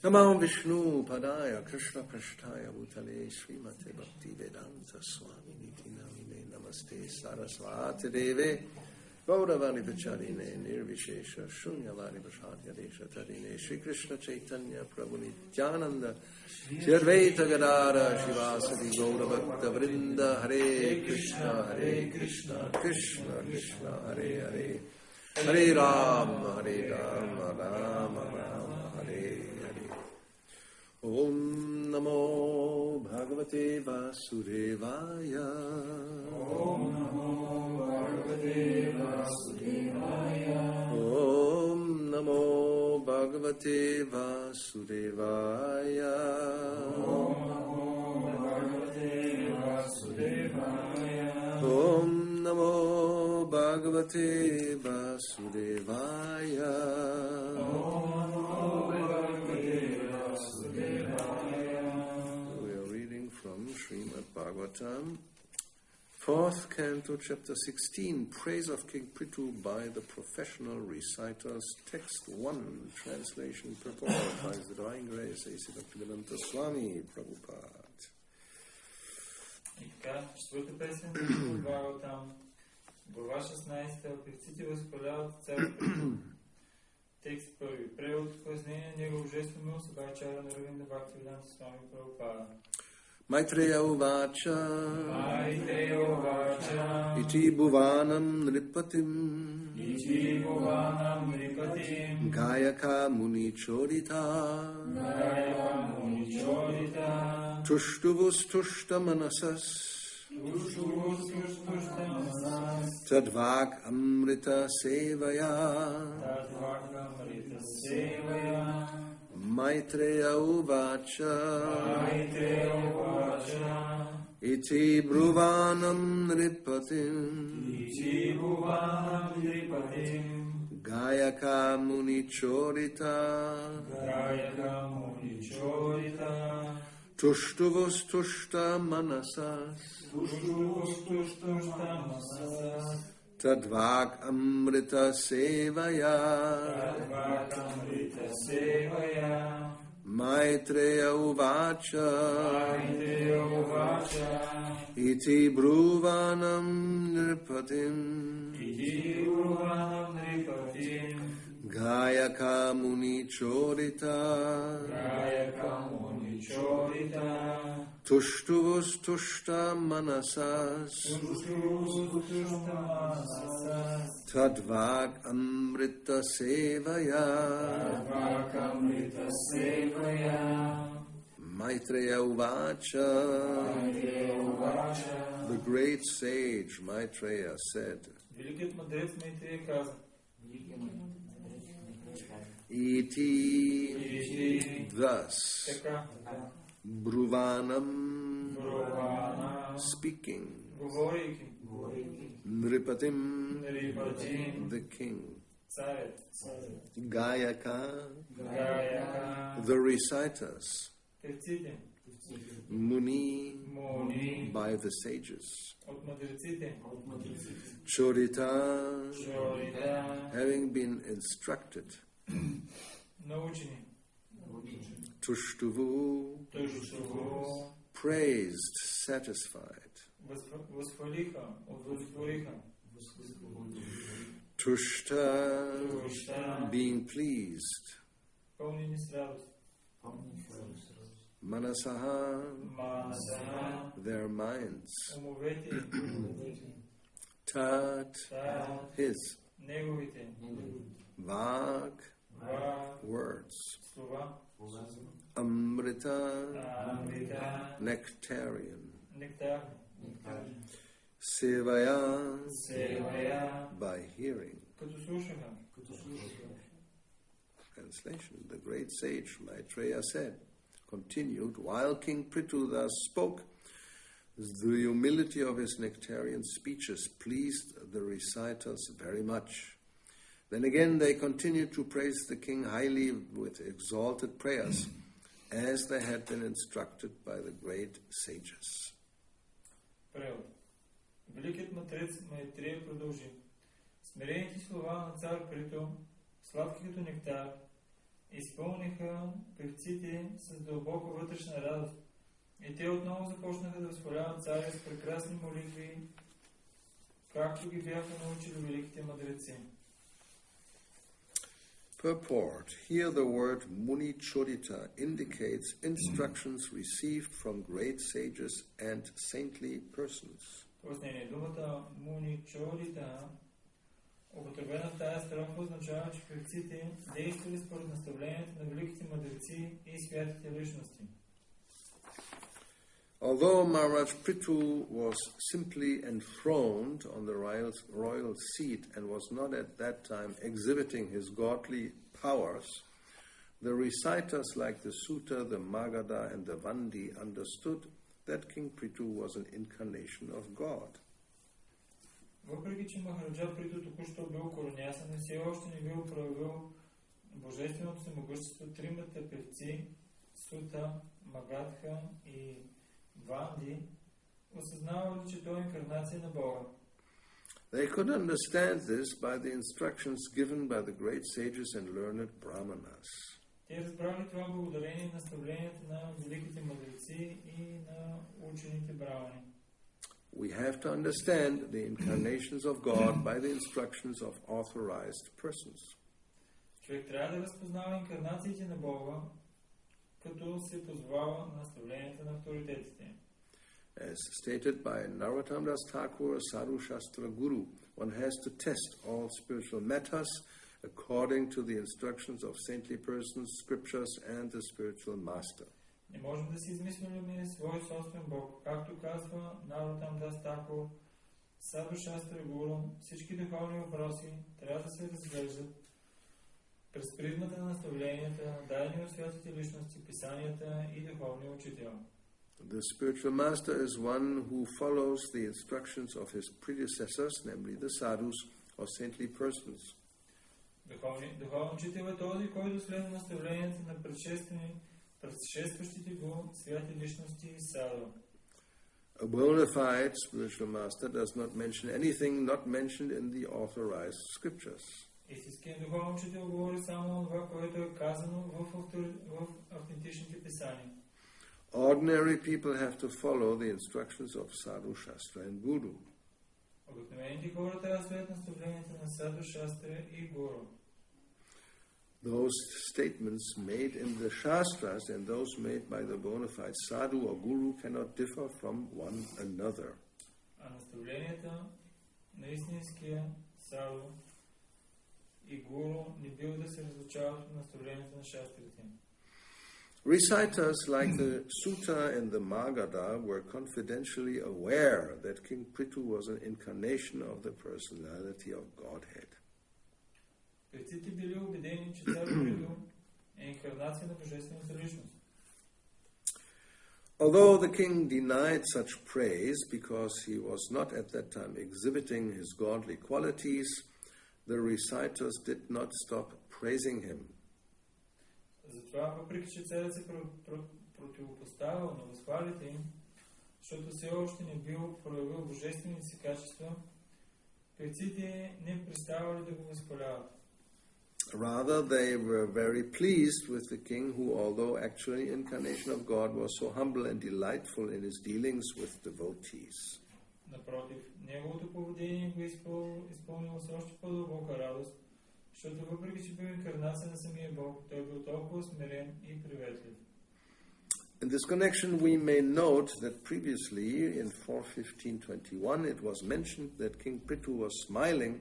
Namo Vishnu Padaya Krishna Prasthaya Bhutale Srimate Bhakti Vedanta Swami Niti Namine Namaste Saraswati Deve Gauravani Vacharine Nirvishesha Shunyavani Vashadya Desha Tarine Shri Krishna Chaitanya Prabhu Nityananda Shri Advaita Gadara Shivasadi Gauravakta Vrinda Hare Krishna Krishna Krishna Hare Hare Hare Rama Rama Rama Hare Hare Om Namo Bhagavate Vasudevaya Om Namo Bhagavate Vasudevaya Om Namo Bhagavate Vasudevaya Om Namo Bhagavate Vasudevaya Om Namo Bhagavate Vasudevaya We are reading from Srimad Bhagavatam, 4th Canto, Chapter 16, Praise of King Prithu by the Professional Reciters, Text 1, Translation Purport by His Divine Grace, A.C. Bhaktivedanta Swami Prabhupada. И така, четвърта песен, Бхагава там, глава 16, певците възхваляват цар Приту. Текст първи. Превод, пояснение, негов жест умил Сабачара на Равинда Бхактивиданта Свами Прабхупада. Maitreya Uvacha Iti Bhuvanam Nripatim Gayaka Muni Chodita Tushtuvus Tushta Manasas Tadvak Amrita Sevaya Maitreya Uvacha Iti Bhuvanam Nripatim Gayaka Muni Chodita Tushtuvus Tushta Manasas Tadvak Amrita Sevaya Maitreya Uvacha Iti Bhuvanam Nripatim Gayaka Muni Chodita Tushtuvus Tushta Manasas Tadvak Amrita Sevaya Maitreya Uvacha The great sage Maitreya said Iti thus Bhuvanam speaking Nripatim the king Gayaka the reciters Muni by the sages Chodita having been instructed Tushtuvu praised, satisfied Tushta being pleased Manasaha their minds Tat his Vag words Amrita nectarian Sevaya by hearing. Translation. The great sage Maitreya said, continued, while King Prithu thus spoke, the humility of his nectarian speeches pleased the reciters very much. Then again they continued to praise the king highly with exalted prayers, as they had been instructed by the great sages. Великият мъдрец Майтрея продължи. Смирените слова на цар Приту, сладки като нектар изпълниха певците с дълбока вътрешна радост. И те отново започнаха да възхваляват царя с прекрасни молитви, както ги бяха научили великите мъдреци. Purport. Here the word Muni Chodita indicates instructions received from great sages and saintly persons. Пояснение. Думата Муни Чодита, употребена в тази строфа, означава, че певците действали според наставлението на великите мъдреци и святите личности. Although Maharaj Prithu was simply enthroned on the royal seat and was not at that time exhibiting his godly powers, the reciters like the Sutta, the Magadha and the Vandi understood that King Prithu was an incarnation of God. Въпреки че Махараджа Приту току-що бил коронясан и все още не бил проявил божественото си могъщество, тримата певци, Сута, Магадха и Ванди, осъзнавали, че той е инкарнация на Бога. They could understand this by the instructions given by the great sages and learned brahmanas. Те разбрали това благодарение на наставленията на великите мъдреци и на учените брамани. We have to understand the incarnations of God by the instructions of authorized persons. Човек трябва да разпознава инкарнациите на Бога, като се позовава на наставленията на авторитетите. As stated by Narottam Das Thakur, Sadhu Shastra Guru, one has to test all spiritual matters according to the instructions of saintly persons, scriptures, and the spiritual master. Не можем да си измисляме свой собствен Бог. Както казва Наротам Дас Такур, Саду Шастра Гуру, всички духовни въпроси трябва да се разглеждат през призмата на наставленията, дадени от святите личности, писанията и духовния учител. The spiritual master is one who follows the instructions of his predecessors, namely the sadhus or saintly persons. Духовен учител е този, който следва наставленията на предшестващите го святи личности и саду. A bona fide spiritual master does not mention anything not mentioned in the authorized scriptures. Истинският духовен учител говори само това, което е казано в автентичните писания. Ordinary people have to follow the instructions of Sadhu Shastra and Guru. Обикновените хора трябва да следват наставленията на Саду Шастра и Гуру. Those statements made in the Shastras and those made by the bona fide sadhu or guru cannot differ from one another. А наставленията на истинския саду и гуру не бива да се различават от наставленията на шастрите. Reciters like the Sutta and the Magadha were confidentially aware that King Prithu was an incarnation of the personality of Godhead. Певците били убедени, че цар Приту е инкарнация на божествената личност. Although the king denied such praise because he was not at that time exhibiting his godly qualities, the reciters did not stop praising him. Затова, въпреки че царят се противопоставил на възхвалите им, защото все още не бил проявил божествените си качества, певците не преставали да го възхваляват. Rather, they were very pleased with the king who, although actually incarnation of God, was so humble and delightful in his dealings with devotees. Напротив, неговото поведение го изпълнило с още по-дълбока радост, защото въпреки че бил инкарнация на самия Бог, той бил толкова смирен и приветлив. In this connection, we may note that previously, in 4.15.21, it was mentioned that King Prithu was smiling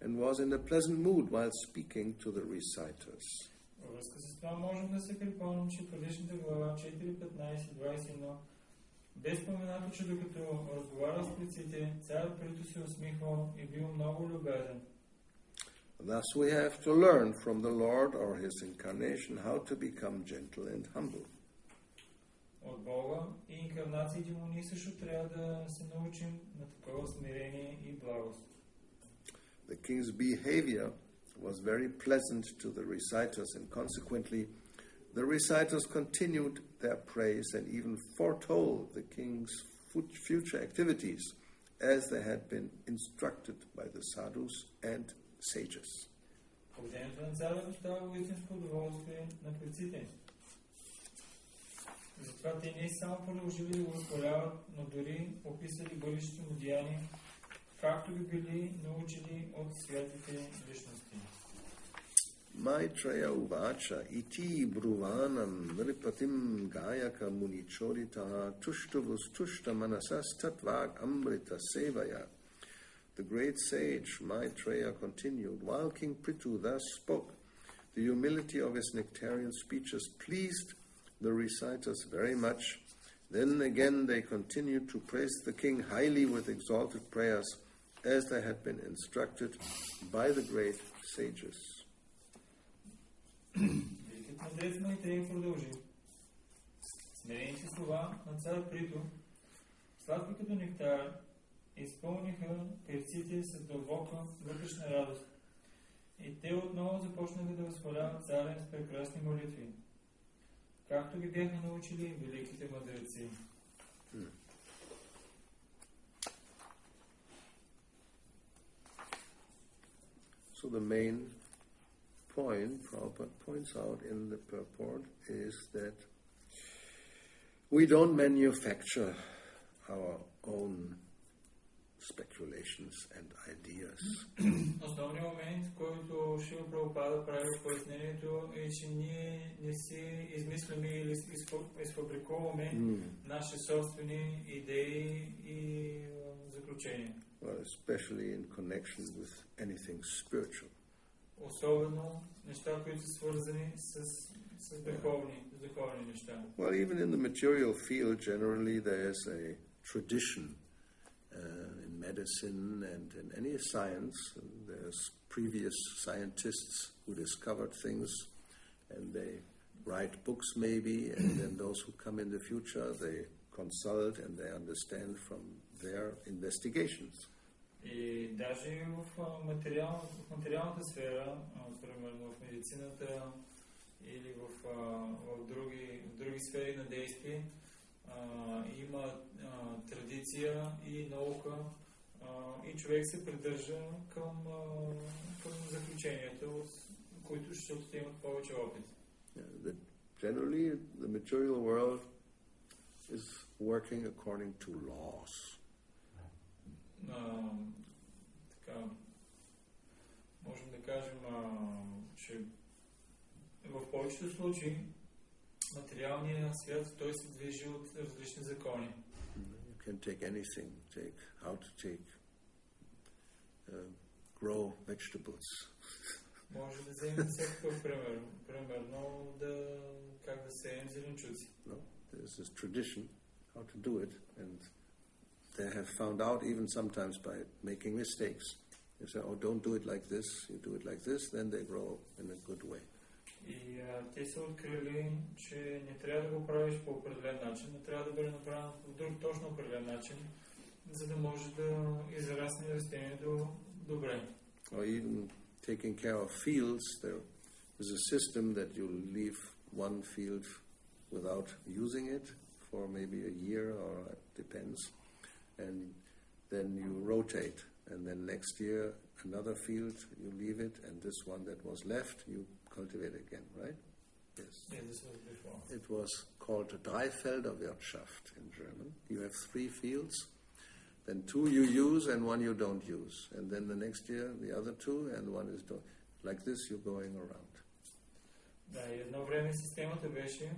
and was in a pleasant mood while speaking to the reciters. Във връзка с това можем да се припомним, че предишната глава 4.15.21 бе споменато, че докато разговарял с певците, цар Приту се усмихвал и бил много любезен. Thus we have to learn from the Lord or his incarnation how to become gentle and humble. От Бога и инкарнациите му ние също трябва да се научим на такова смирение и благост. The king's behavior was very pleasant to the reciters, and consequently, the reciters continued their praise and even foretold the king's future activities as they had been instructed by the sadhus and sages. Положението на царя доставя истинско удоволствие на предците. Затова те не само продължили да го възхваляват, но дори описали бъдещите му деяния, както би били научили от святите личности. Maitreya uvacha iti bruvanam nripatim gayaka munichoditaha tushtavus tushtamanasas tatvag amrita sevaya. The great sage Maitreya continued, while King Prithu thus spoke, the humility of his nectarian speeches pleased the reciters very much. Then again they continued to praise the king highly with exalted prayers, as they had been instructed by the great sages. Великият мъдрец Майтрея продължи. Смирените слова на цар Приту, сладки като нектар, изпълниха певците с дълбока вътрешна радост. И те отново започнаха да възхваляват царя с прекрасни молитви, както ги бяха научили великите мъдреци. So the main point Prabhupada points out in the purport is that we don't manufacture our own speculations and ideas. Основният момент, който Шрила Прабхупада прави в пояснението, е, че ние не си измисляме или изфабрикуваме наши собствени идеи и заключения. Well, especially in connection with anything spiritual. Особено неща, които са свързани с духовни неща. Well, even in the material field, generally there is a tradition in medicine and in any science. There's previous scientists who discovered things, and they write books maybe, and then those who come in the future, they consult and they understand from their investigations. И даже в материалната сфера, примерно в медицината или в други сфери на действие, има традиция и наука, и човек се придържа към заключенията, които ще имат повече опит. Generally, the material world is working according to laws. Така, можем да кажем, че в повечето случаи материалният свят, той се движи от различни закони. You can take anything, how to grow vegetables. Може да вземем всякакъв пример. Примерно как да сеем зеленчуци. No, there's this tradition how to do it, and they have found out even sometimes by making mistakes. They say, oh, don't do it like this, you do it like this, then they grow in a good way. И те са открили, че не трябва да го правиш по определен начин, не трябва да бъде направено по друг точно определен начин, за да може да израсне растението добре. Or even taking care of fields, there is a system that you leave one field without using it for maybe a year, or it depends, and then you rotate, and then next year another field you leave it, and this one that was left you cultivate again, right? Yes. Yeah, this was before. It was called Dreifelderwirtschaft in German. You have 3 fields, then 2 you use and 1 you don't use, and then the next year the other 2 and 1 is done. Like this you're going around. Да, едно време системата беше,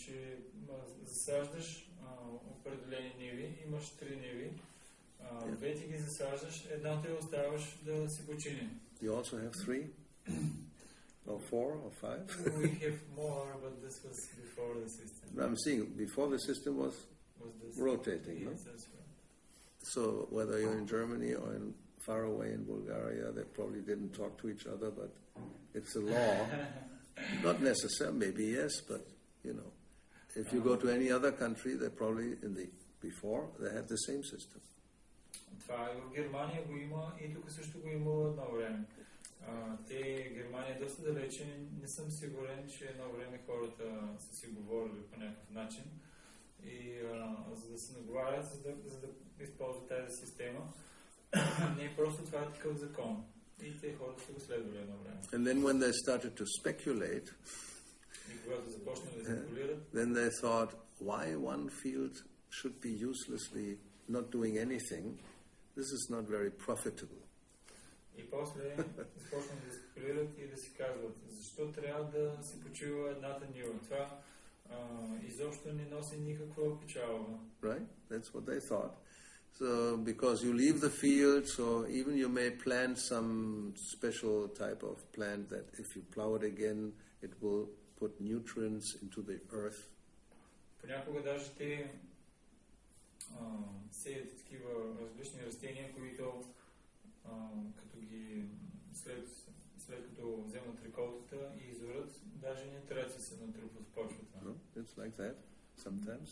че засаждаш определени ниви, имаш 3 ниви, 2 ти ги засаждаш, едната я оставаш да си почине. You also have 3? Or 4 or 5? We have more, but this was before the system. I'm seeing before the system was rotating. Yes, No? that's right. So whether you're in Germany or far away in Bulgaria, they probably didn't talk to each other, but it's a law. Not necessary, maybe yes, but you know, if you go to any other country, they probably before they had the same system. Това и в Германия го има, и тук също го има едно време. Германия е доста далече, не съм сигурен, че едно време хората са си говорили по някакъв начин и за да се наговарят, за да използват тази система, не е просто това е такъв закон. И те хората са го следвали едно време. And then when they started to speculate, И когато започнали да спекулират, then they thought, why one field should be uselessly not doing anything? This is not very profitable. И после започнали да спекулират и да си казват, защо трябва да си почива едната нива? Това изобщо не носи никаква печалба. Right? That's what they thought. So, because you leave the field, so even you may plant some special type of plant that if you plow it again, it will put nutrients into the earth. Понякога даже те сеят такива различни растения, които като ги след като вземат реколтата и изорат, даже нитрати се натрупват в почвата. No, it's like that. Sometimes,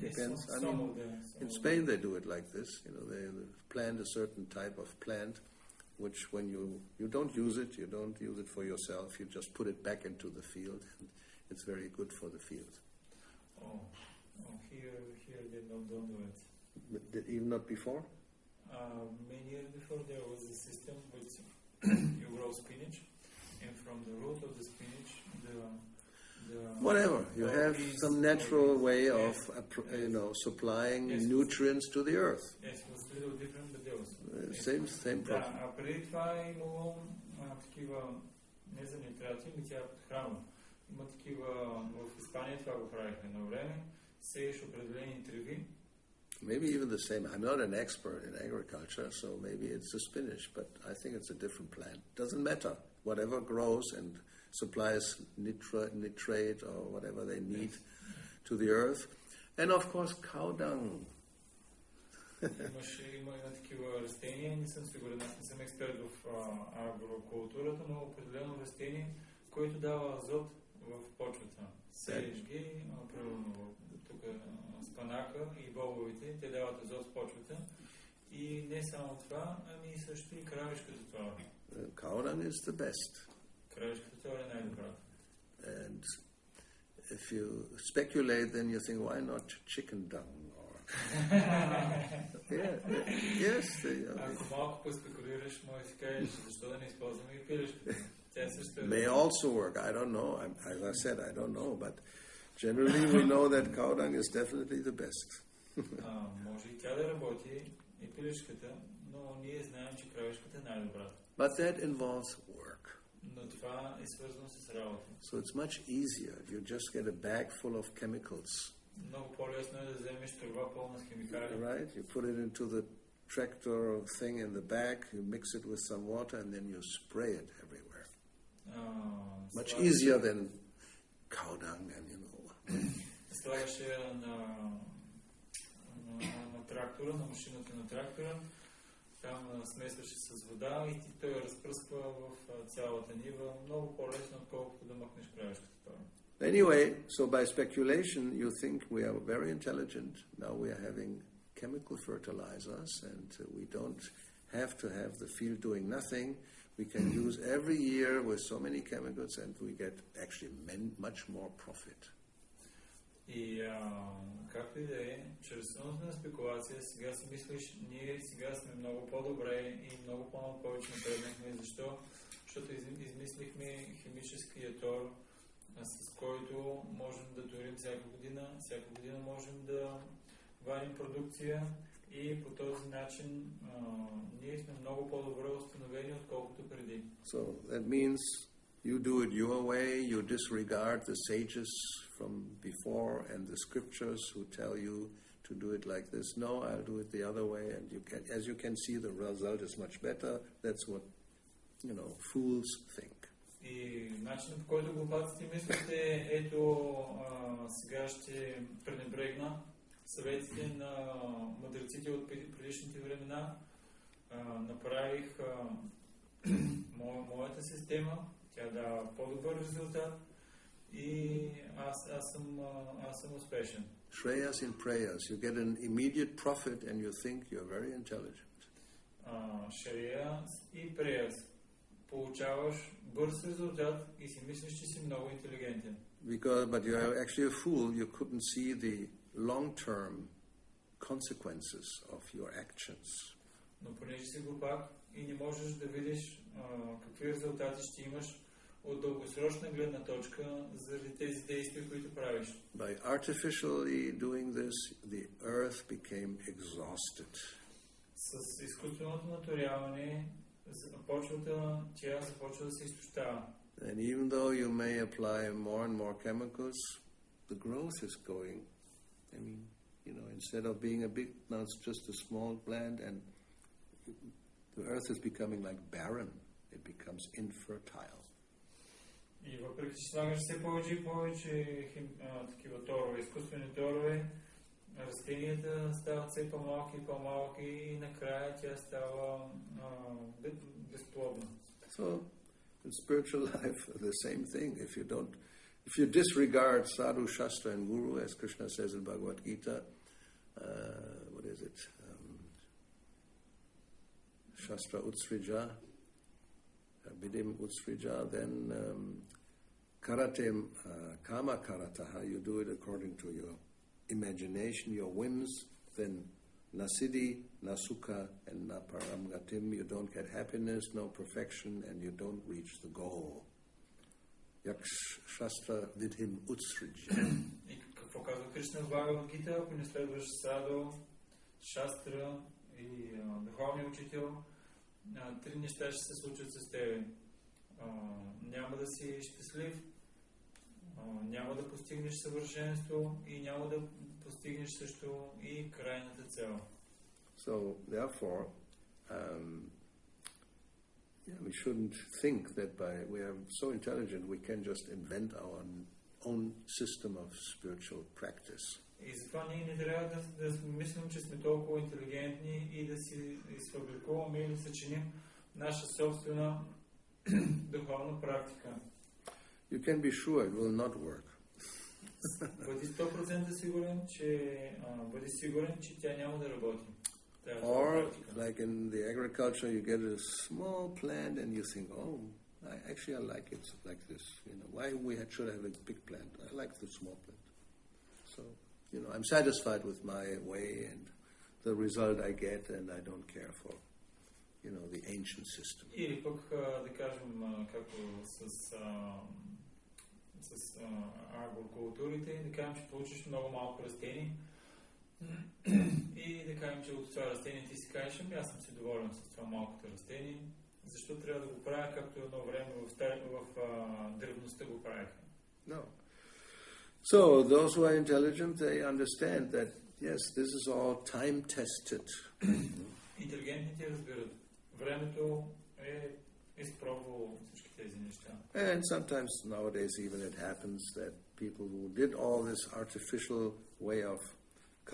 depends. I mean, in Spain they do it like this. They plant a certain type of plant, which when you don't use it for yourself. You just put it back into the field, and it's very good for the field. Here they don't do it. But even not before? Many years before there was a system which you grow spinach, and from the root of the spinach, whatever, you have some natural way of supplying nutrients to the earth. Yes, it was a little different, but there was Same problem. Да, преди това е имало такива не за нитрати, ми тя подхрана. Има такива в Испания, това го правиха едно време, сееш определени треви. Maybe even the same. I'm not an expert in agriculture, so maybe it's a spinach, but I think it's a different plant. Doesn't matter. Whatever grows and supplies nitrate or whatever they need to the earth. And of course, cow dung. Има такива растения, не съм сигурен, аз не съм експерт в агрокултурата, но определено растение, което дава азот в почвата. Сееш ги, примерно тук спанака и бобовите, те дават азот в почвата. И не само това, ами също и кравишката това. Cow dung is the best. Кравишката това е най-добрата. And if you speculate, then you think, why not chicken dung? Yes. Ако малко поспекулираш, може да си кажеш, защо да не използваме и пилешката. Тя също е. May also work. I don't know. As I said, I don't know, but generally we know that cow dung is definitely the best. Може и тя да работи и пилешката, но ние знаем, че кравишката е най-добрата. But that involves work. Но това е свързано с работа. So it's much easier if you just get a bag full of chemicals. Много по-лесно е да вземеш торба пълна с химикали. Right? You put it into the tractor thing in the bag, you mix it with some water, and then you spray it everywhere. Much easier than cow dung and Слагаш на трактора, на машината на трактора, там смесваше с вода и той разпръсква в цялата нива. Много по-лесно, отколкото да махнеш кравишката торба. Anyway, so by speculation, you think we are very intelligent. Now we are having chemical fertilizers, and we don't have to have the field doing nothing. We can use every year with so many chemicals, and we get actually much more profit. И както и да е, чрез умствена спекулация, сега си мислиш, ние сега сме много по-добре и много повече напреднахме. Защо? Защото измислихме химическия тор, с който можем да торим всяка година можем да варим продукция и по този начин ние сме много по-добре установени, отколкото преди. So that means you do it your way, you disregard the sages from before and the scriptures who tell you to do it like this. No, I'll do it the other way, and as you can see, the result is much better. That's what, fools think. И начинът, по който глупаците мислите, ето сега ще пренебрегна съветите на мъдреците от предишните времена. Направих моята система, тя дава по-добър резултат и аз съм успешен. Shreyas in prayers, you get an immediate profit and you think you're very intelligent. Шрея и преяс. Получаваш бърз резултат и си мислиш, че си много интелигентен. But you are actually a fool. You couldn't see the long-term consequences of your actions. Но понеже си глупак и не можеш да видиш какви резултати ще имаш от дългосрочна гледна точка заради тези действия, които правиш. By artificially doing this, the earth became exhausted. С изкуственото наторяване почвата тя започва да се изтощава. And even though you may apply more and more chemicals, the growth is going. I mean, instead of being a big, now it's just a small plant, and the earth is becoming like barren. It becomes infertile. И въпреки че слагаш все повече и повече такива торове, изкуствени торове, растенията стават все по-малки и накрая тя става безплодна. So, in spiritual life, the same thing. If you disregard sadhu, shastra, and guru, as Krishna says in Bhagavad Gita, what is it? Shastra utsrija, vidim utsrija, then karatem kama karataha, you do it according to your imagination, your whims, then Nasiddhi, Nasukha, and Naparamgatim, you don't get happiness, no perfection, and you don't reach the goal. Yaksh Shastra vidhim utsrija. И какво казва Кришна в Бхагавад Гита, ако не следваш садо, шастра и духовния учител, три неща ще се случат с тебе. Няма да си щастлив, няма да постигнеш съвършенство и няма да постигнеш също и крайната цел. So, therefore, we shouldn't think that we are so intelligent we can just invent our own system of spiritual practice. И затова ние не трябва да мислим, че сме толкова интелигентни и да си изфабрикуваме или съчиним наша собствена духовна практика. You can be sure it will not work. Бъди 100% сигурен, че тя няма да работи. Or, like in the agriculture, you get a small plant and you think, oh, I like it like this. Why should have a big plant? I like the small plant. So, I'm satisfied with my way and the result I get, and I don't care for, the ancient system. Или пък, да кажем, както с агрокултурите, да кажем, че получиш много малко растения и да кажем, че от това растение ти си кажеш, аз съм си доволен с това малкото растение, защо трябва да го правя, както едно време в древността го правиха. No. So, those who are intelligent, they understand that, yes, this is all time-tested. Интелигентните разбират. Времето е изпробвало всички тези неща. And sometimes nowadays even it happens that people who did all this artificial way of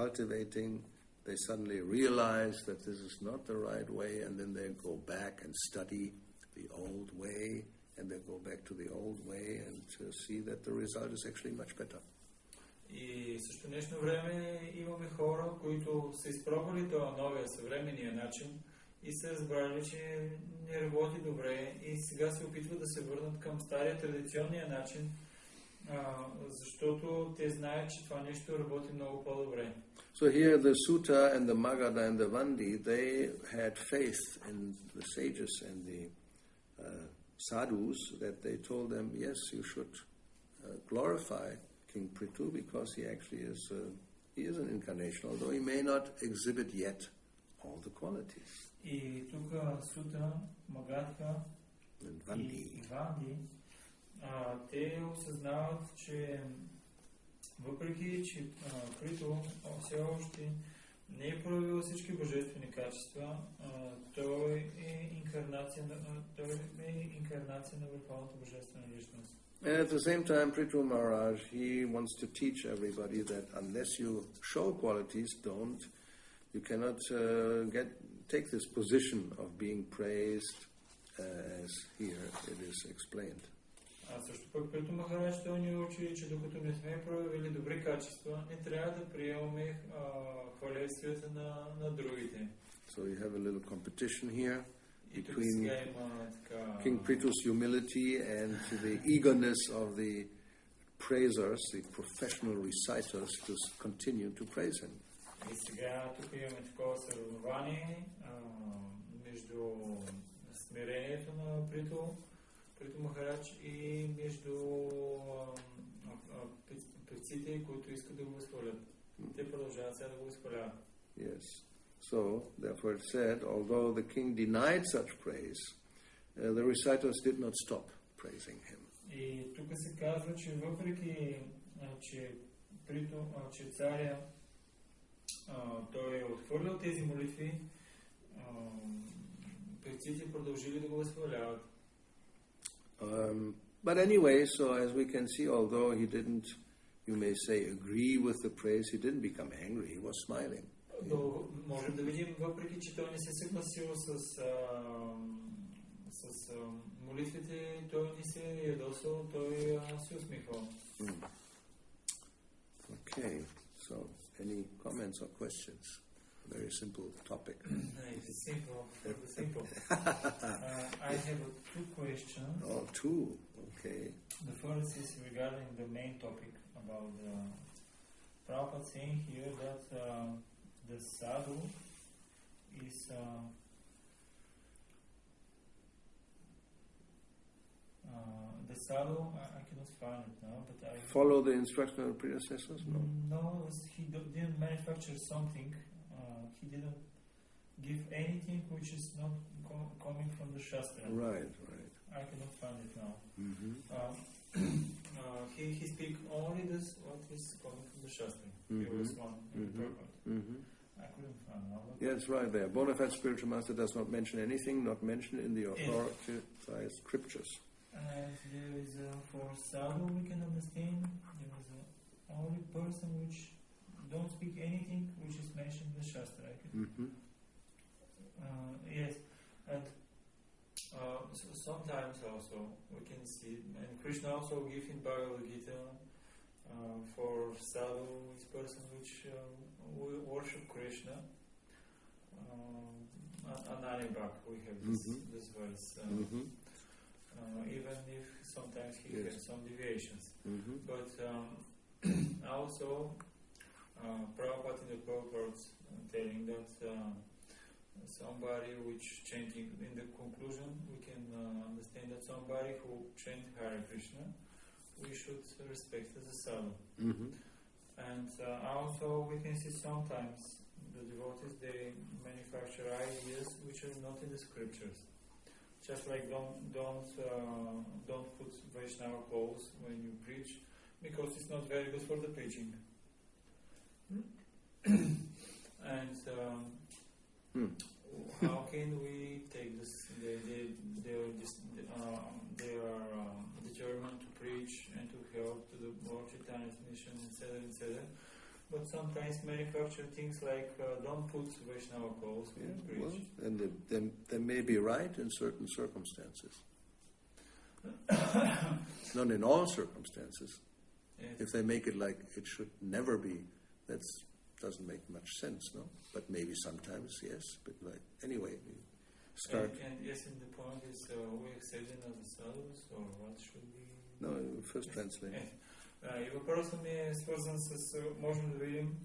cultivating, they suddenly realize that this is not the right way, and then they go back and study the old way, and they go back to the old way and see that the result is actually much better. И също днешно време имаме хора, които са изпробвали това новия съвременния начин и са разбрали, че не работи добре и сега се опитват да се върнат към стария традиционния начин, защото те знаят, че това нещо работи много по-добре. So here the Sutta and the Magadha and the Vandi, they had faith in the sages and the sadhus that they told them, yes, you should glorify King Prithu because he actually is an incarnation, although he may not exhibit yet all the qualities. И тук Сута, Магадха и Ванди, те осъзнават, че въпреки, че Прито все още не е проявил всички божествени качества, той е инкарнация на върховната божествена личност. And at the same time, Prithu Maharaj, he wants to teach everybody that unless you show qualities, you cannot take this position of being praised as here it is explained. Също пък Приту Махарадж той ни учи, че докато не сме проявили добри качества, не трябва да приемаме хвалествията на другите. So you have a little competition here between King Prithu's humility and the eagerness of the praisers, the professional reciters, to continue to praise him. И сега тук имаме такова съревнование между смирението на Приту Махарадж и между певците, които искат да го възхвалят. Те продължават сега да го възхваляват. Yes. So, therefore it said, although the king denied such praise, the reciters did not stop praising him. И тук се казва, че въпреки, че царя той е отхвърлял тези молитви, певците продължили да го възхваляват. But anyway, so as we can see, although he didn't, you may say, agree with the praise, he didn't become angry, he was smiling. Но можем да видим, въпреки че той не се съгласил с молитвите, той не се ядосал, той се усмихвал. Okay, so any comments or questions? Very simple topic. It's simple. I have two questions. Oh, two. Okay. The first is regarding the main topic about Prabhupada saying here that the sadhu is the sadhu. I cannot find it now, but I follow the instruction of predecessors. No, he didn't manufacture something. He didn't give anything which is not coming from the Shastra. Right. I cannot find it now. Mm-hmm. He speak only this what is coming from the Shastra. Previous one in the purport. I couldn't find now. Yeah, it's right there. Bona fide spiritual master does not mention anything not mentioned in the authorized scriptures. And there is for sadhu we can understand there is only person which don't speak anything which is mentioned in the Shastra. Yes, and sometimes also we can see, and Krishna also give in Bhagavad-Gita for sadhu is person which worship Krishna. Anani-bhak, we have this verse. Even if sometimes he has some deviations. But also Prabhupada in the purports telling that somebody which chanting in the conclusion we can understand that somebody who chant Hare Krishna we should respect as a sadhu. And also we can see sometimes the devotees they manufacture ideas which are not in the scriptures. Just like don't put Vaishnava clothes when you preach because it's not very good for the preaching. And how can we take this? They are determined to preach and to help to the Lord Chaitanya's mission, etc. But sometimes manufacture things like don't put Vaishnava clothes when you preach. Well, and they may be right in certain circumstances. Not in all circumstances. Yes. If they make it like it should never be, that doesn't make much sense, no? But maybe sometimes, yes. But like anyway, we start. And yes, and the point is, we accept them as a sadhus, or what should we? No, first translate. И въпросът ми е свързан с, можем да видим,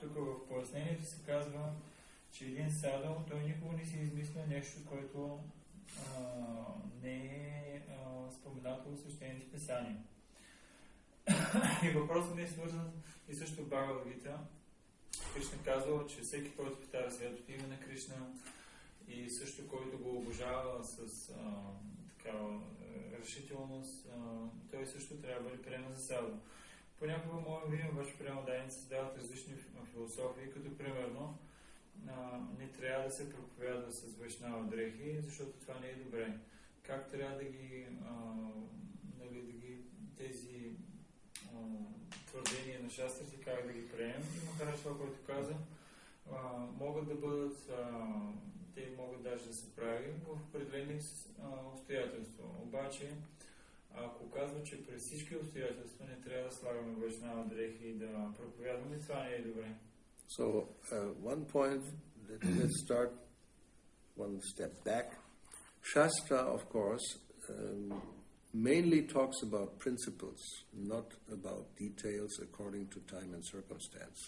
тук в пояснението се казва, че един саду, той никога не си измисля нещо, което не е споменато в свещените писания. И въпросът ми е свързан и също в Бхагавад-гита. Кришна казва, че всеки, който повтаря святото име на Кришна и също, който го обожава с такава решителност, той също трябва да бъде приема за саду. Понякога можем да видим обаче преводаници създават различни философии, като примерно не трябва да се проповядва с вайшнава дрехи, защото това не е добре. Как трябва да ги тези твърдения на шастрите, как да ги приемем? И Махарадж това, който каза, могат да бъдат, те могат даже да се прави в определени обстоятелства. Обаче, ако казва, че през всички обстоятелства не трябва да слагаме вайшнава дрехи и да проповядваме, това не е добре. So, one point, let's start one step back. Shastra, of course, mainly talks about principles, not about details according to time and circumstance.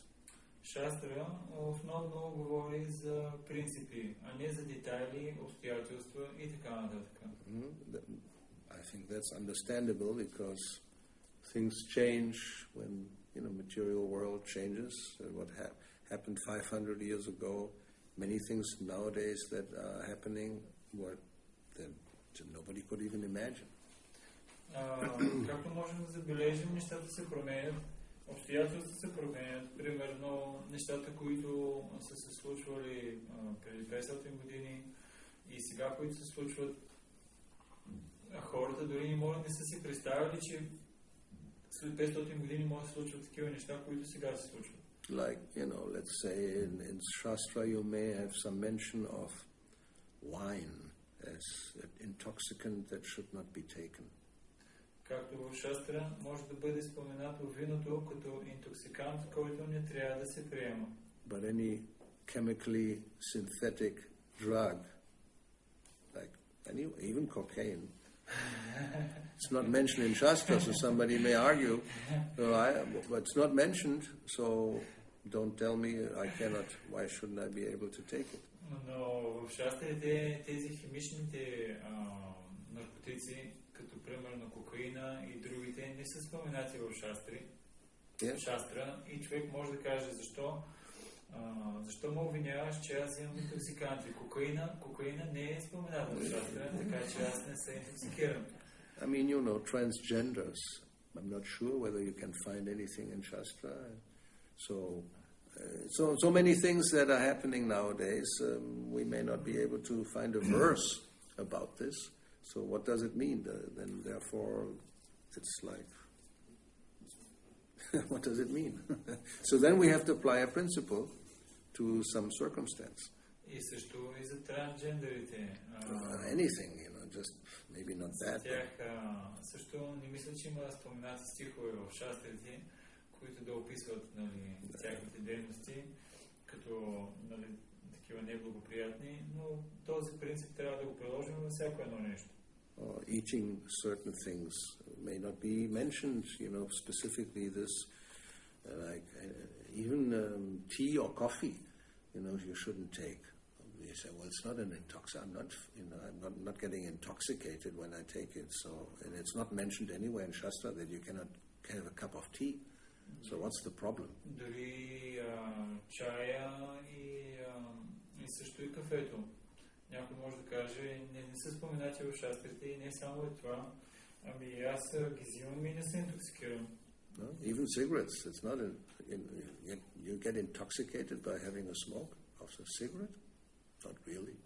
Шастра основно говори за принципи, а не за детайли, обстоятелства и така нататък. I think that's understandable because things change when material world changes. What happened 500 years ago, many things nowadays that are happening that nobody could even imagine. Както можем да забележим, нещата се променят, обстоятелства се променят. Примерно, нещата, които са се случвали преди 500 години и сега, които се случват, хората дори не са си представили, че след 500 години може да се случват такива неща, които сега се случват. Like, let's say in Shastra you may have some mention of wine as an intoxicant that should not be taken. Както в Шастра може да бъде споменато виното като интоксикант, който не трябва да се приема. But any chemically synthetic drug, like even cocaine, it's not mentioned in Shastra, so somebody may argue, but it's not mentioned, so don't tell me I cannot, why shouldn't I be able to take it? Но в Шастрите тези химичните наркотици, като примерно кокаина и другите, не са споменати в Шастра и човек може да каже защо ме обвиняваш, че аз имам интоксиканти. Кокаина не е спомената в Шастра, така че аз не се интоксикирам. I mean, transgenders. I'm not sure whether you can find anything in Shastra. So many things that are happening nowadays, we may not be able to find a verse about this. So what does it mean? Then therefore, it's like, what does it mean? So then we have to apply a principle to some circumstance. И също и за трансджендерите. Anything, just maybe not that. Тях също не мисля, че има споменати стихове в Шастрите, които да описват тяхните дейности като такива неблагоприятни, но този принцип трябва да го приложим във всяко едно нещо. Eating certain things may not be mentioned, specifically this, like even tea or coffee, you shouldn't take. You say, well, it's not an intoxicant. I'm not getting intoxicated when I take it. So, and it's not mentioned anywhere in Shastra that you cannot have a cup of tea. So, what's the problem? Дори чая и също и кафето. Някой може да каже, не са споменати в Шастрите и не само е това. Ами аз ги взимам и не се интоксикирам. No? Even cigarettes. It's not you get intoxicated by having a smoke of a cigarette? Not really.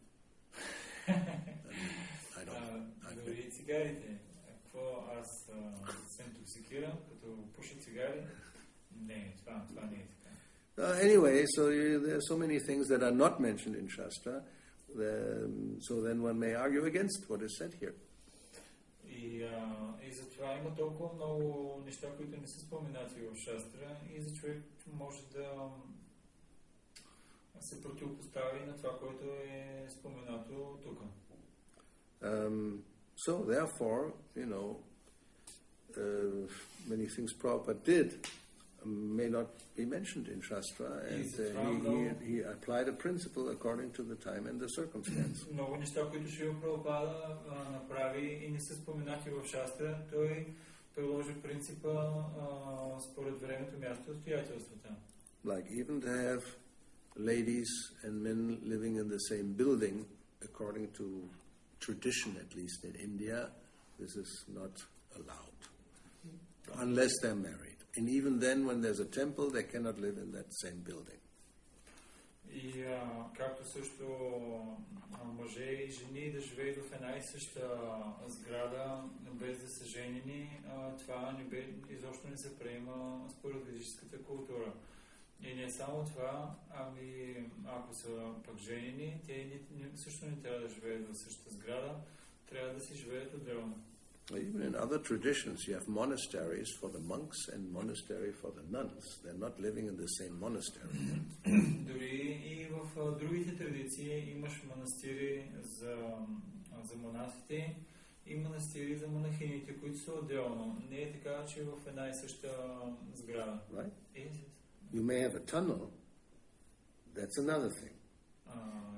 I don't. Дори цигарите. Какво аз се интоксикирам, като пуша цигари? Не, това не е така. Anyway, so there are so many things that are not mentioned in Shastra. So then one may argue against what is said here. И затова има толкова много неща, които не са споменати в Шастра и за човек може да се противопостави на това, което е споменато тук. So therefore, many things Prabhupada did may not be mentioned in Shastra, and he applied a principle according to the time and the circumstance. Много неща, които Шрила Прабхупада направи и не са споменати в Шастра, той приложи принципа според времето, място и обстоятелствата. Like even to have ladies and men living in the same building, according to tradition, at least in India, this is not allowed, unless they're married. And even then, when there's a temple, they cannot live in that same building. И както също мъже и жени да живеят в една и съща сграда, без да са женени, това изобщо не се приема според ведическата култура. И не само това, ами ако са пък женени, те също не трябва да живеят в същата сграда, трябва да си живеят отделно. Even in other traditions, you have monasteries for the monks and monastery for the nuns. They're not living in the same monastery. Дори и в другите традиции имаш манастири за монасите и манастири за монахините, които са отделно. Не е така, че в една и съща сграда. Right? You may have a tunnel, That's another thing.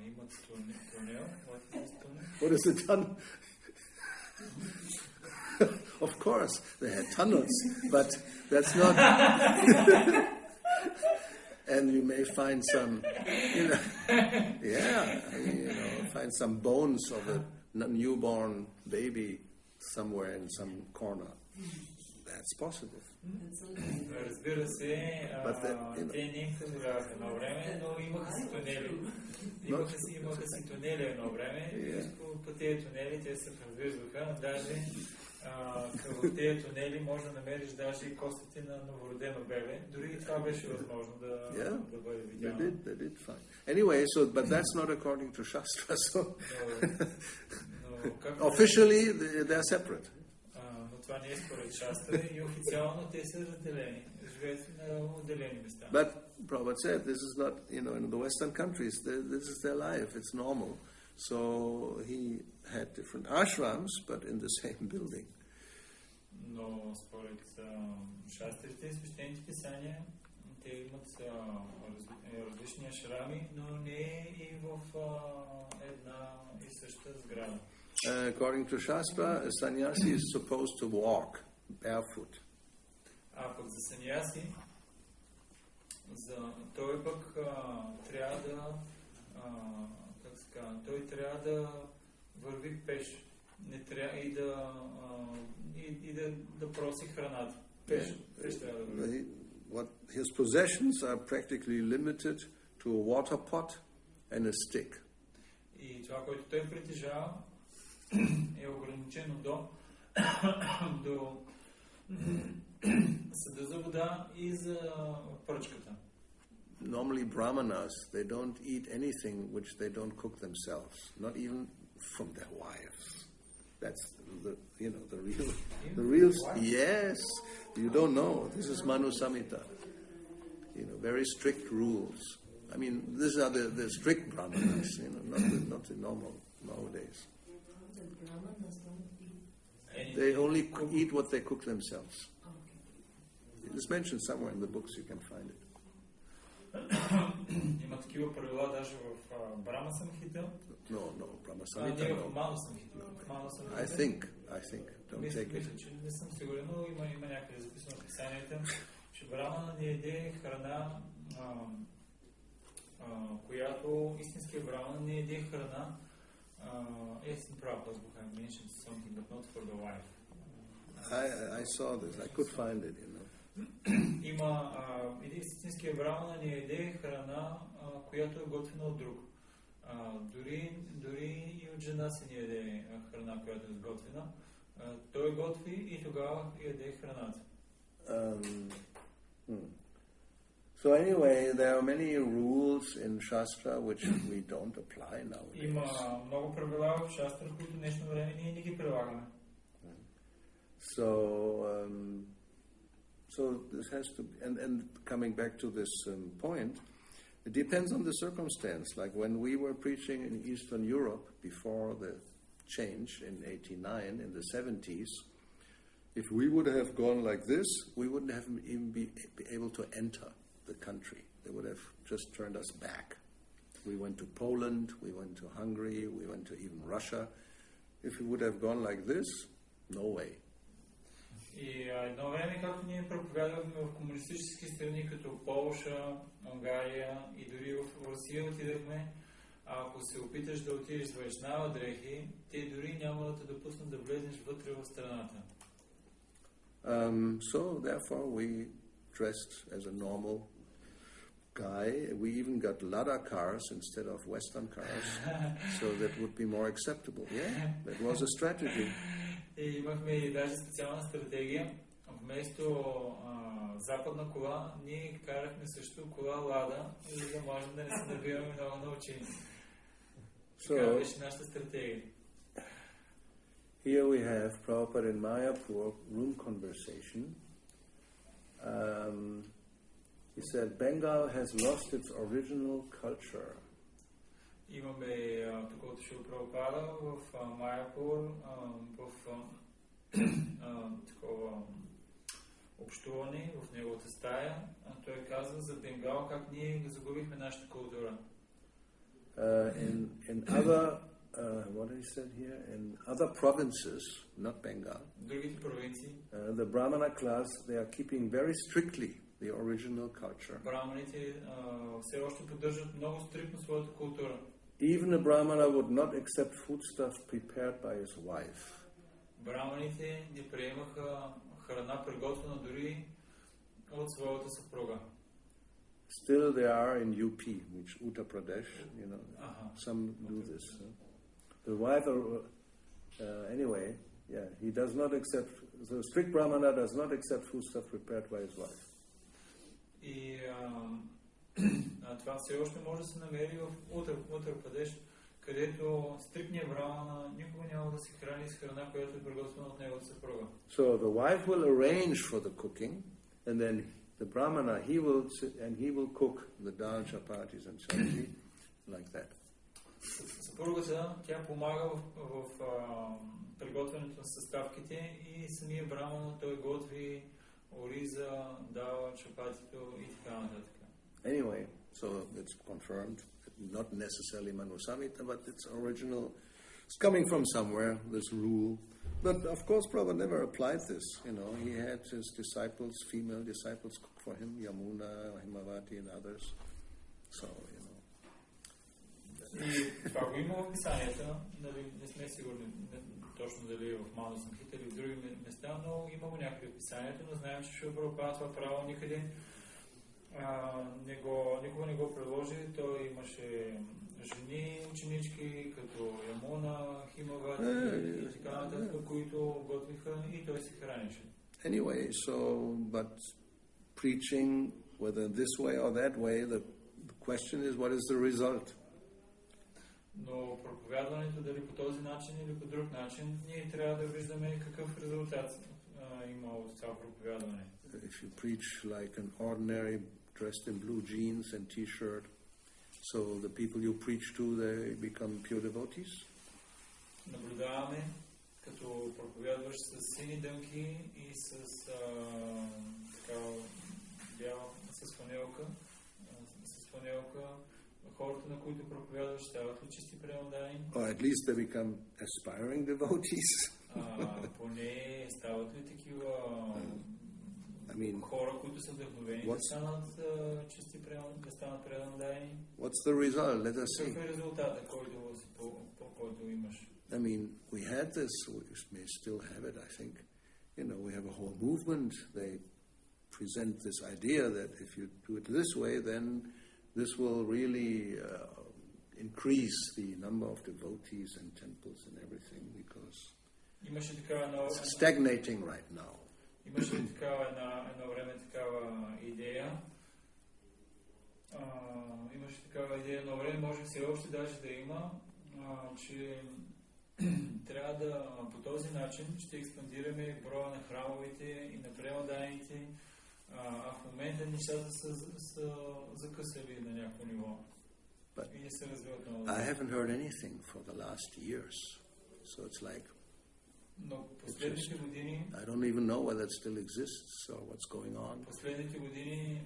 Имат тунел. What is this tunnel? What is a tunnel? Of course, they had tunnels, but that's not. And you may find some, find some bones of a newborn baby somewhere in some corner. That's possible. Разбира се, те не им позволяваха едно време, но имаха си тунели. Имаха си тунели едно време. По тези тунели те се предвиждаха. Даже в тези тунели може да намериш даже и костите на новородено бебе. Дори и това беше възможно да бъде видяно. They did fine. Anyway, but that's not according to Shastra. So officially they're separate. Това не е според Шастра и официално те са разделени. Живеят на отделени места. But Prabhupada said this is not, in the Western countries, this is their life, it's normal. So he had different ashrams, but in the same building. Но според Шастрите и свещените писания, те имат различни ашрами, но не и в една и съща сграда. According to Shastra, a sannyasi is supposed to walk barefoot. А пък за саньяси, той пък трябва да той трябва да върви пеш. Не трябва и да проси храната. Пеш трябва да върви. His possessions are practically limited to a water pot and a stick. И това, което той притежава, е ограничено до съда за вода и за пръчката. Normally Brahmanas, they don't eat anything which they don't cook themselves, not even from their wives. That's the real. Yes, you don't know. This is Manu Samhita. Very strict rules. I mean, these are the strict Brahmanas, not the normal nowadays. They only eat what they cook themselves. It's mentioned somewhere in the books, you can find it. Има такива правила даже в Брама Самхита. No, Brahma Samhita. Не, в Ману Самхита. I think. Don't take it. Мисля, че не съм сигурен, но има някъде записано в писанията, че Брама не яде храна, която истинският Брама не яде храна. Yes, in Prabhupada book I mentioned something, but not for the wife. I saw this. I could find it, Има истинския брамана не яде храна, която е готвена от друг. Дори и от жена си не яде храна, която е сготвена. Той готви и тогава яде храната. So anyway, there are many rules in Shastra which we don't apply nowadays. Има много правила в Шастра, които в днешно време ние не ги прилагаме. So this has to be, and coming back to this point, it depends on the circumstance. Like when we were preaching in Eastern Europe before the change in 89, in the 70s, if we would have gone like this, we wouldn't have even be able to enter the country. They would have just turned us back. We went to Poland, we went to Hungary, we went to even Russia. If we would have gone like this, no way. И едно време, както ние проповядвахме в комунистически страни, като Полша, Унгария и дори в Русия отидахме, ако се опиташ да отидеш с вайшнава дрехи, те дори няма да те допуснат да влезеш вътре в страната. So therefore we dressed as a normal guy. We even got Lada cars instead of Western cars, so that would be more acceptable. Yeah, that was a strategy. И имахме даже специална стратегия. Вместо западна кола, ние карахме също кола Лада, за да можем да не се набиваме много на очи. Това беше нашата стратегия. Here we have Prabhupada in Mayapur, room conversation. He said, Bengal has lost its original culture. Имаме тук отишъл Прабхупада в Майапур, в такова общуване в неговата стая, той казва за Бенгал как ние загубихме нашата култура. In other, what he said here, in other provinces, not Bengal, Другите провинции, the Brahmana class, they are keeping very strictly the original culture. браманите все още поддържат много стриктно своята култура. Even a Brahmana would not accept foodstuff prepared by his wife. Браманите не приемаха храна приготвена дори от своята съпруга. Still they are in UP, which Uttar Pradesh, you know, some do this. The wife, anyway, yeah, he does not accept, the strict Brahmana does not accept foodstuff prepared by his wife. И това все още може да се намери в Утар Прадеш, където стрикният брамана никога няма да се храни с храна, която е приготвена от неговата съпруга. So the wife will arrange for the cooking, and then the Brahmana, he will sit and he will cook the dal, chapatis and sabji like that. Съпругата, тя помага в приготвянето на съставките и самия брамана той готви ориза, дала, чапатито и така нататък. Anyway, so it's confirmed, not necessarily Manusamhita, but it's original. It's coming from somewhere, this rule. But of course, Prabhupada never applied this. You know, he had his disciples, female disciples, cook for him, Yamuna, Himavati, and others. So, you know. И това го има в писанията, нали, не сме сигурни точно дали е в Мано Самхита или в други места, но има го някъде в писанието, но знаем, че Шила Прабхупада това право никъде никога не го предложи. Той имаше жени, ученички, като Ямуна, Химавати и така нататък, които готвиха и той се хранеше. Anyway, so, but preaching, whether this way or that way, the question is, what is the result? Но проповядването, дали по този начин или по друг начин, ние трябва да виждаме какъв резултат има от това проповядване. If you preach like an ordinary dressed in blue jeans and t-shirt, so the people you preach to, they become pure devotees? Наблюдаваме, като проповядваш с сини дънки и с бяла, с фанелка, хората, на които проповядваш, стават ли чисти предандаи? Or at least they become aspiring devotees? Поне стават ли такива хора, които са вдъхновени да станат чисти да станат предандаи? What's the result? Let us see. Какъв е резултатът, който имаш? I mean, we had this, we may still have it, I think. You know, we have a whole movement. They present this idea that if you do it this way, then this will really increase the number of devotees and temples and everything, because it's stagnating right now. Имаше ли такава едно време такава идея? Имаше такава идея едно време, може все още даже да има, че трябва да по този начин ще експандираме броя на храмовете и на предандаите, а в момента нещата са закъсали на някакво ниво. И не се развиват много. I haven't heard anything for the last years, so it's like но последните години I don't even know whether it still exists or what's going on. Последните години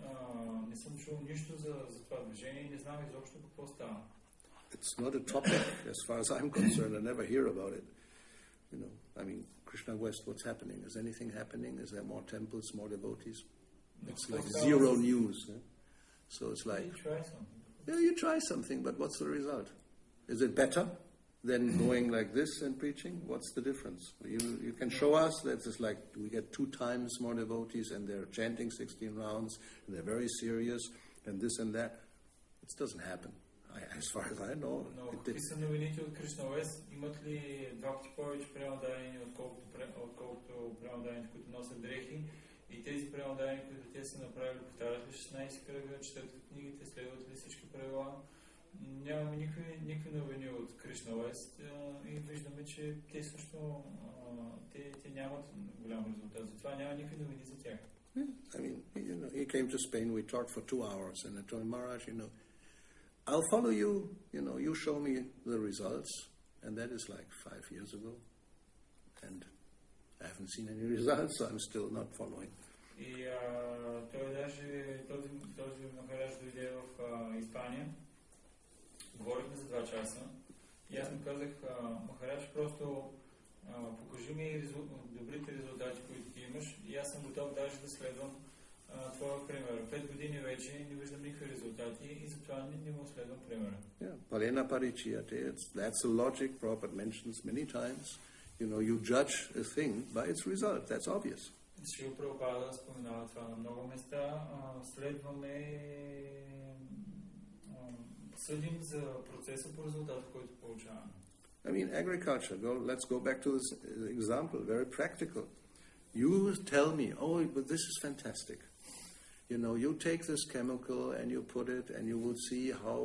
не съм чул нищо за това движение и не знам изобщо какво става. It's not a topic as far as I'm concerned. I never hear about it. You know, I mean, Krishna West, what's happening? Is anything happening? Is there more temples, more devotees? It's like zero news. So it's like, you try something, but what's the result? Is it better than going like this and preaching? What's the difference? You can show us that it's like we get 2 times more devotees and they're chanting 16 rounds and they're very serious and this and that. It doesn't happen. As far as I know. Но какви са новините от Кришна Уест? Имат ли 2 пъти повече предандаи, отколкото предандаи, които носят дрехи? И тези предандаи, които те са направили, повтарят ли 16 кръга, четат книгите, следват ли всички правила? Нямаме никакви новини от Кришна Уест и виждаме, че те също те нямат голям резултат. Затова няма никакви новини за тях. I mean, you know, he came to Spain, we talked for 2 hours and I told him, Maharaj, you know, I'll follow you, you know, you show me the results, and that is like 5 years ago, and I haven't seen any results, so I'm still not following. И той даже, този махарадж дойде в Испания. Говорихме за 2 часа. И аз му казах, махарадж, просто покажи ми добрите резултати, които ти имаш. И аз съм готов даже да следвам твоя пример. 5 години вече не виждам никакви резултати и затова не му следвам примера. Palena pariciyate, that's a logic Prabhupada mentions many times. You know, you judge a thing by its result. That's obvious. Шрила Прабхупада споменава това на много места. Следваме, съдим за процеса по резултата, който получаваме. I mean, agriculture, let's go back to this example, very practical. You tell me, oh, but this is fantastic. You know, you take this chemical and you put it and you will see how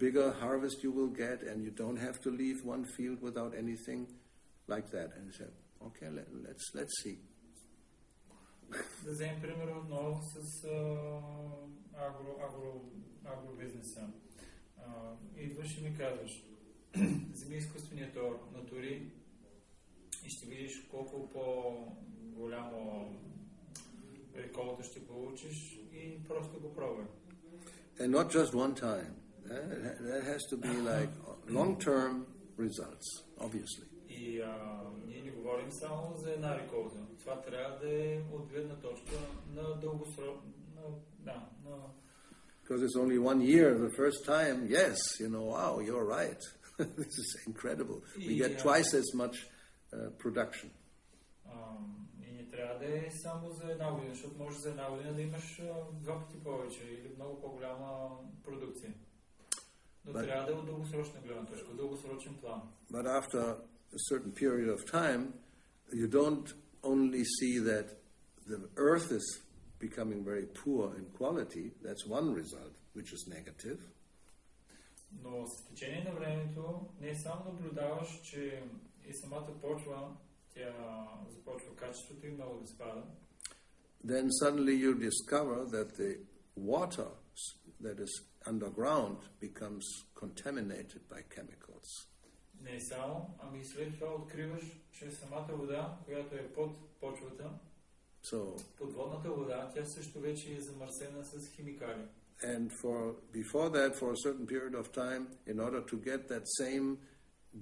big a harvest you will get and you don't have to leave one field without anything like that. And you say, okay, let's see. Да вземем пример отново с агробизнеса. Идваш и ми казваш, вземи изкуствения тор, натури и ще видиш колко по-голямо реколта ще получиш и просто го пробвай. And not just one time. That has to be like long-term results, obviously. И ние не говорим само за една реколта. Това трябва да е от гледна точка на дългосрочно. Because it's only 1 year the first time, yes, you know, wow, you're right. This is incredible. We get twice as much production. И не трябва да е само за една година, защото може за една година да имаш 2 пъти повече или много по-голяма продукция. Но трябва да е от дългосрочна гледна точка, дългосрочен план. But after a certain period of time, you don't only see that the earth is becoming very poor in quality. That's one result, which is negative. Но с течение на времето не само наблюдаваш, че и самата почва, тя започва качеството и много да спада. Then suddenly you discover that the water that is underground becomes contaminated by chemicals. Не само, ами след това откриваш, че самата вода, която е под почвата, подводната вода, тя също вече е замърсена с химикали. And before that, for a certain period of time, in order to get that same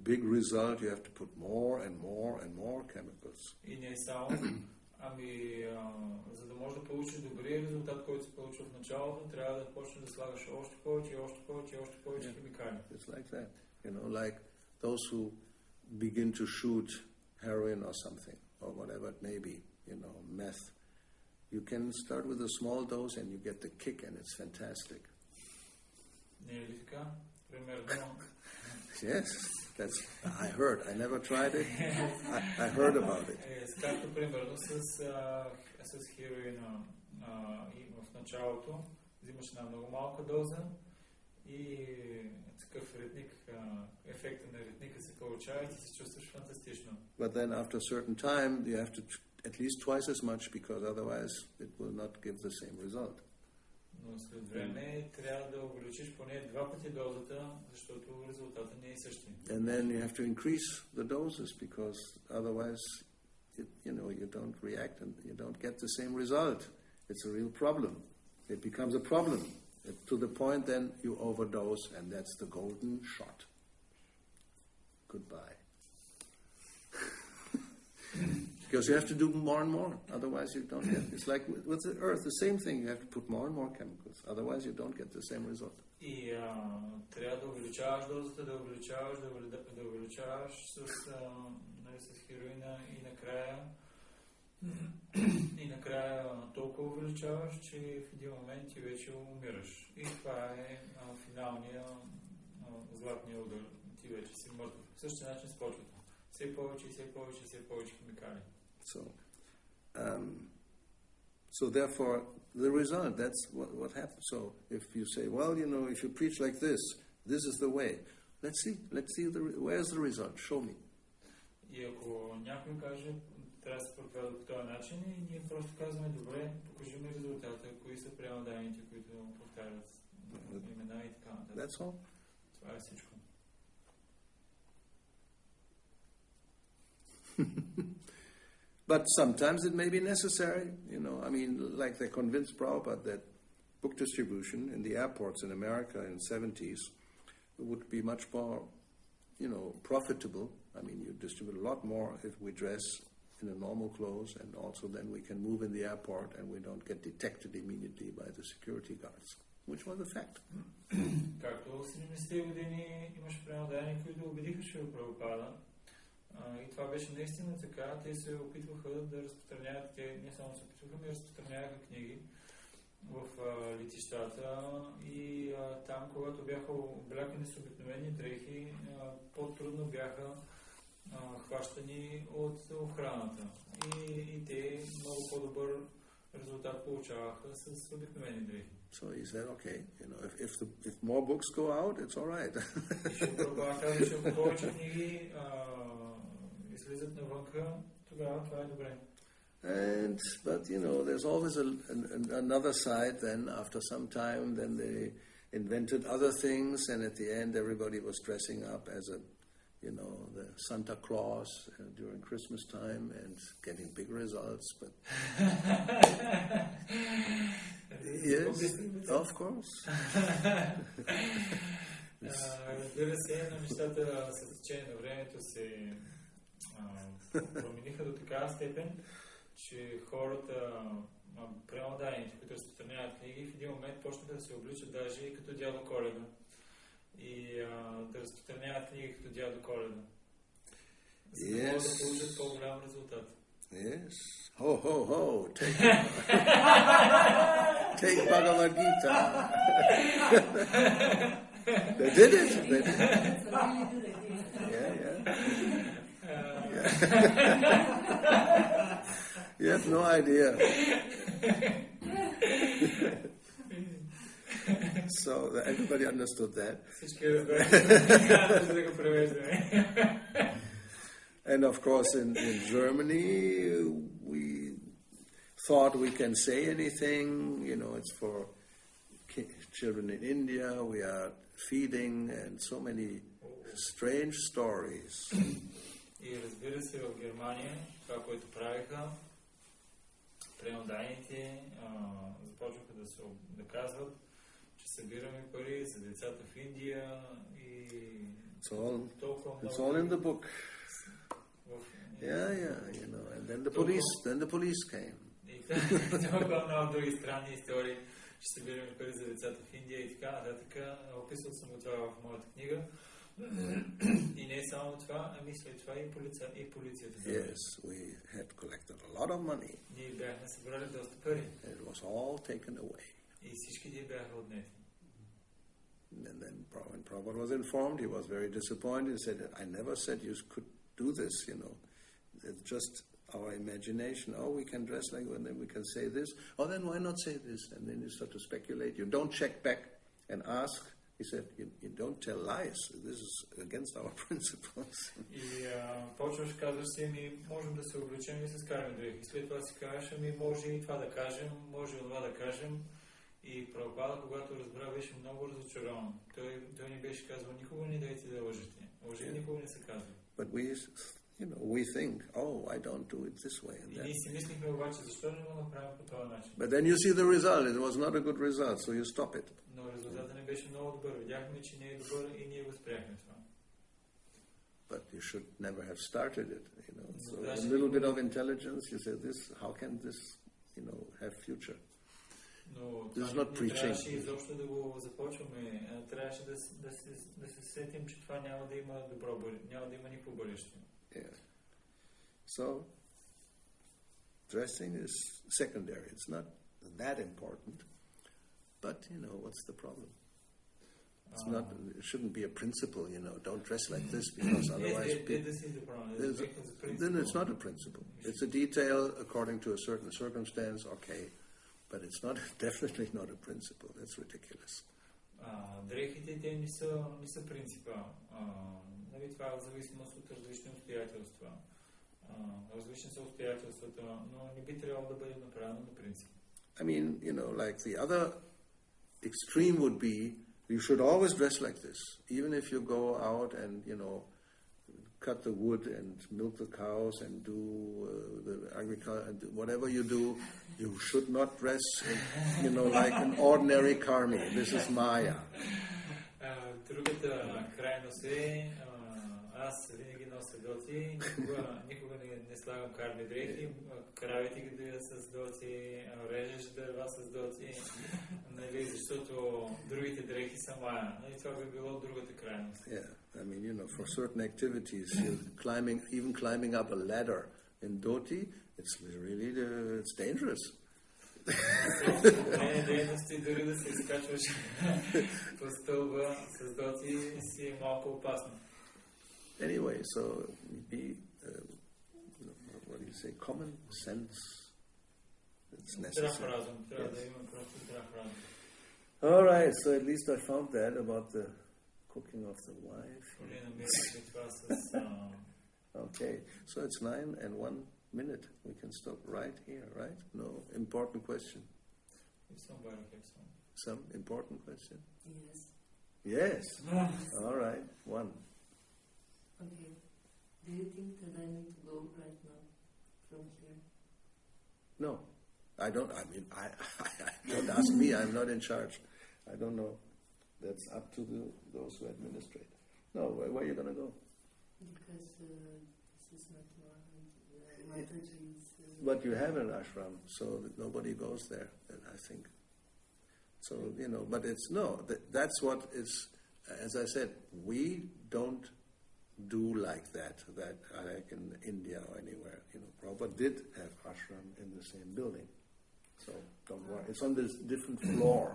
big result, you have to put more and more and more chemicals. И не само, ами за да можеш да получиш добрия резултат, който се получва в началото, трябва да почнеш да слагаш още повече, още повече, още повече химикали. It's like that, you know, like those who begin to shoot heroin or something, or whatever it may be, you know, meth. You can start with a small dose and you get the kick and it's fantastic. Не е ли така? Примерно. Yes, I heard. I never tried it. I heard about it. Както примерно с хероина и в началото взимаш една много малка доза и такъв ритник, ефекта на ритника се получава и ти се чувстваш фантастично. But then after a certain time you have to at least twice as much because otherwise it will not give the same result. Но след време трябва да увеличиш поне 2 пъти дозата, защото резултатът не е същия. And then you have to increase the doses because otherwise you don't react and you don't get the same result. It's a real problem. It becomes a problem to the point then you overdose and that's the golden shot. Goodbye. Because you have to do more and more, otherwise you don't get. It's like with the earth, the same thing. You have to put more and more chemicals, otherwise you don't get the same result. И трябва да увеличаваш дозата, да увеличаваш с хероина и накрая толкова увеличаваш, че в един момент ти вече умираш. И това е финалния златния удар. Ти вече си мъртъв. В същия начин с почвата. Все повече химикали. So therefore, the result, that's what happens. So if you say, well, if you preach like this is the way. Let's see, where's the result? Show me. И ако някой каже, трябва да се проповядва по този начин, и ние просто казваме, добре, покажи ми резултата, кои са преамданите, които повтарят имена и така нататък. That's all. Това е всичко. But sometimes it may be necessary, I mean, like they convinced Prabhupada that book distribution in the airports in America in the 70s would be much more, profitable. I mean, you distribute a lot more if we dress in a normal clothes, and also then we can move in the airport and we don't get detected immediately by the security guards, which was a fact. Както в 70-те години имаше преводани, които убедиха Шрила Прабхупада. И това беше наистина така. Те се опитваха да разпространяват, те не само се опитваха, но разпространяваха книги в летищата и там, когато бяха облякани с обикновени дрехи, по-трудно бяха хващани от охраната. И те много по-добър резултат получаваха с обикновени дрехи. So he said, okay, if more books go out, it's all right. И ще пробваха, че повече книги излизат навънка, тогава това е добре. But there's always another side. Then after some time, then they invented other things, and at the end, everybody was dressing up as the Santa Claus during Christmas time and getting big results. But yes, of course. Разбира се, но нещата с течение на времето се промениха до такава степен, че хората, преводаните, които разпространяват книги, в един момент почнаха да се обличат даже и като дядо Коледа. И да разпространяват книги като дядо Коледа. За да могат да получат по-голям резултат. Yes. Ho, ho, ho. Take Bhagavad Gita. They did it. Yeah. You have no idea. So everybody understood that. And of course in Germany we thought we can say anything, it's for children in India, we are feeding, and so many strange stories. И разбира се, в Германия това, което правиха, преводаните започваха да казват, че събираме пари за децата в Индия и толкова много. It's all in the book. Yeah, and then the police came. И толкова много други странни истории, че събираме пари за децата в Индия и така нататък. Описал съм това в моята книга. И не само това, ами след това и полицията. Yes, we had collected a lot of money. Ние бяхме събрали доста пари. It was all taken away. И всички ние бяха отнети. And then when Prabhupada was informed, he was very disappointed. He said, I never said you could do this, It's just our imagination. Oh, we can dress like that, and then we can say this. Oh, then why not say this? And then you start to speculate. You don't check back and ask. He said, you don't tell lies. This is against our principles. И почваш, казваш си, можем да се облечем и с карме дрехи. След това си кажеш, може и това да кажем, може и това да кажем. И Прабхупада, когато разбра, беше много разочарован. Той ни беше казвал, никога не дайте да лъжете. Лъжи никога не се казва. But we think, oh, I don't do it this way. И ние си мислихме обаче, защо не го направим по този начин? But then you see the result. It was not a good result, so you stop it. Но резултатът не беше много добър. Видяхме, че не е добър и ние го спряхме това. But you should never have started it, So a little bit of intelligence, you say this, how can this, have future? Но this is not preaching. Трябваше изобщо да го започваме. Трябваше да се сетим, че това няма да има добро бъдеще, няма да има никакво бъдеще. Yeah. So, dressing is secondary. It's not that important. But, what's the problem? It's not. It shouldn't be a principle, Don't dress like this because otherwise this is the problem. Then it's not a principle. It's a detail according to a certain circumstance, okay. But it's definitely not a principle. That's ridiculous. Дрехите те не са принципа. Това е в зависимост от различни обстоятелства. Различни са обстоятелствата, но не би трябвало да бъде направено на принцип. I mean, like the other extreme would be, you should always dress like this. Even if you go out and, cut the wood and milk the cows and do the agriculture and whatever you do, you should not dress, like an ordinary karmi. This is Maya. Другата крайност е, аз винаги нося доти, никога не слагам карми дрехи, кравите ги доя с доти, режеш дърва с доти, нали, защото другите дрехи са Мая. Нали, това би било другата крайност. Yeah, I mean, for certain activities, even climbing up a ladder in dhoti, it's really it's dangerous. Дейности, дори да се изкачваш по стълба с доти, си малко опасно. Anyway, so be, what do you say, common sense, it's necessary. All right, so at least I found that about the cooking of the wife. Okay, so it's 9 and 1 minute. We can stop right here, right? No important question. If somebody has some important question? Yes. Yes. All right. 1. Okay. Do you think that I need to go right now from here? No, I don't. I mean, I don't ask me. I'm not in charge. I don't know. That's up to those who administrate. No, where are you going to go? Because this is not But you have an ashram, so that nobody goes there, I think. So, but it's, that's what is, as I said, we don't do like that like in India or anywhere. Prabhupada did have ashram in the same building. So don't worry. It's on this different floor.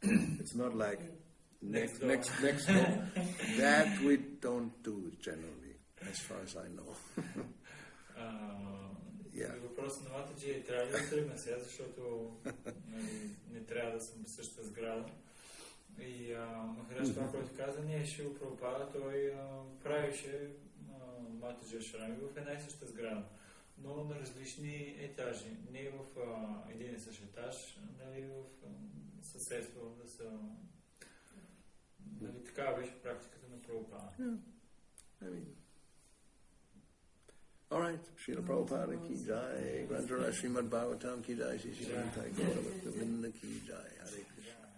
It's not like next door. That we don't do generally, as far as I know. Въпросът на мата, че трябва да тръгна сега, защото не трябва да съм в същата сграда. И Махарадж това, което каза, не е Шила Прабхупада, той правише Матаджи ашрами в една и съща сграда, но на различни етажи. Не в един и същ етаж, нали, в съседство да са... Нали, такава беше практиката на Прабхупада. All right, Srila Prabhupada ki jai, Granthara Srimad Bhagavatam ki jai, Shri Srimad Gauravani ki jai, Hare Krishna.